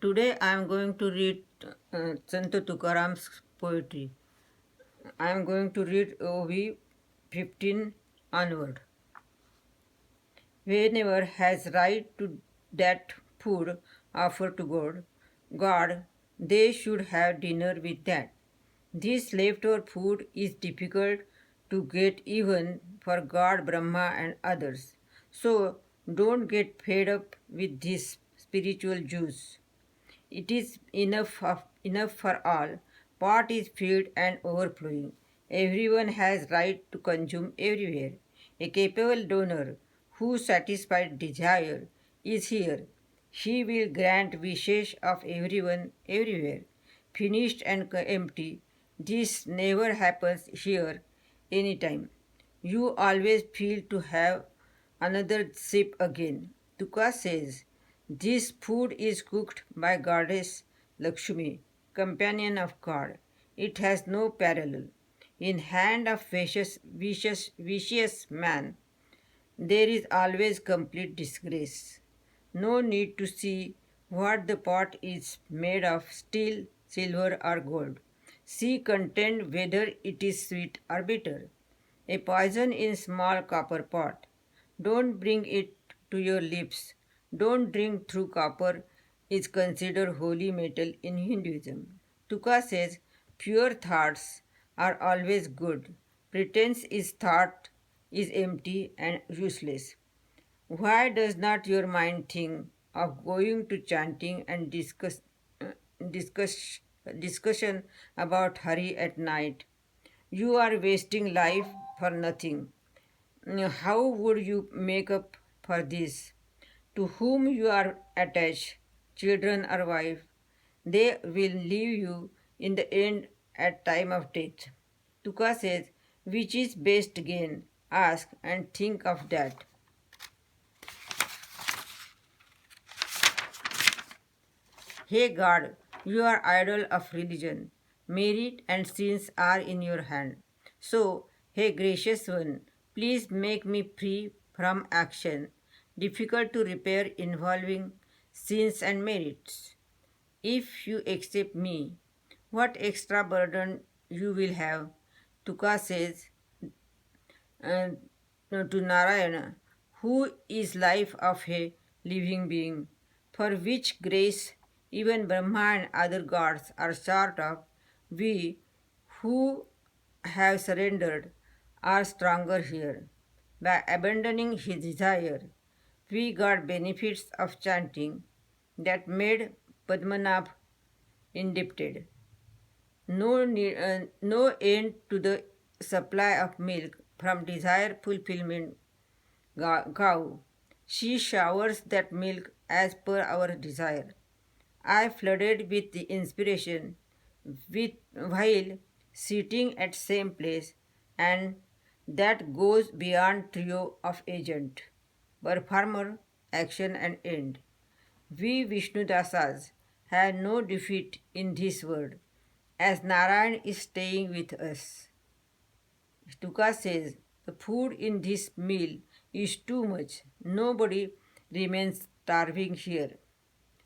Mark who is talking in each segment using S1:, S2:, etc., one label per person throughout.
S1: Today I am going to read Sant Tukaram's poetry. I am going to read OV 15 onward. Whenever has right to that food offered to God, they should have dinner with that. This leftover food is difficult to get even for God, Brahma, and others. So don't get fed up with this spiritual juice. It is enough for all. Pot is filled and overflowing. Everyone has right to consume everywhere. A capable donor who satisfies desire is here. He will grant wishes of everyone everywhere. Finished and empty. This never happens here anytime. You always feel to have another sip again. Tuka says, this food is cooked by Goddess Lakshmi, companion of God. It has no parallel. In hand of vicious man, there is always complete disgrace. No need to see what the pot is made of steel, silver, or gold. See content whether it is sweet or bitter. A poison in small copper pot. Don't bring it to your lips. Don't drink through copper is considered holy metal in Hinduism. Tuka says pure thoughts are always good. Pretense is thought is empty and useless. Why does not your mind think of going to chanting and discuss, discussion about Hari at night? You are wasting life for nothing. How would you make up for this? To whom you are attached, children or wife, they will leave you in the end at time of death. Tuka says, which is best gain? Ask and think of that. Hey God, you are idol of religion. Merit and sins are in your hand. So, hey gracious one, please make me free from action, difficult to repair involving sins and merits. If you accept me, what extra burden you will have? Tuka says uh, to Narayana, who is life of a living being, for which grace even Brahma and other gods are short of, we who have surrendered are stronger here. By abandoning his desire, we got benefits of chanting that made Padmanabh indebted. No end to the supply of milk from desire fulfillment cow. She showers that milk as per our desire. I flooded with the inspiration with while sitting at same place, and that goes beyond trio of agent, performer, action and end. We Vishnudasas have no defeat in this world, as Narayan is staying with us. Stuka says the food in this meal is too much. Nobody remains starving here.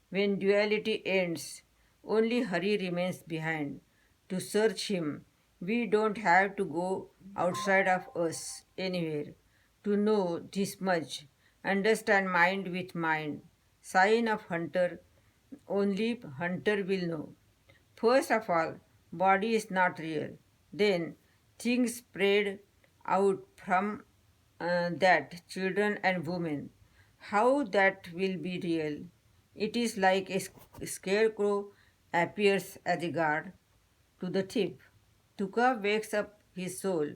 S1: When duality ends, only Hari remains behind. To search him, we don't have to go outside of us anywhere. To know this much, understand mind with mind. Sign of hunter, only hunter will know. First of all, body is not real. Then things spread out from that children and women. How that will be real? It is like a scarecrow appears as a guard to the thief. Tuka wakes up his soul,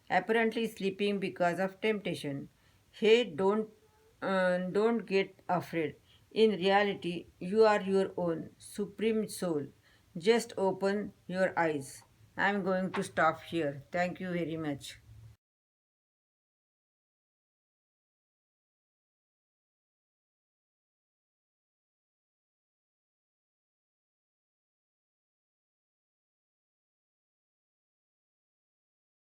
S1: apparently sleeping because of temptation. Hey, don't get afraid. In reality, you are your own supreme soul. Just open your eyes. I am going to stop here. Thank you very much.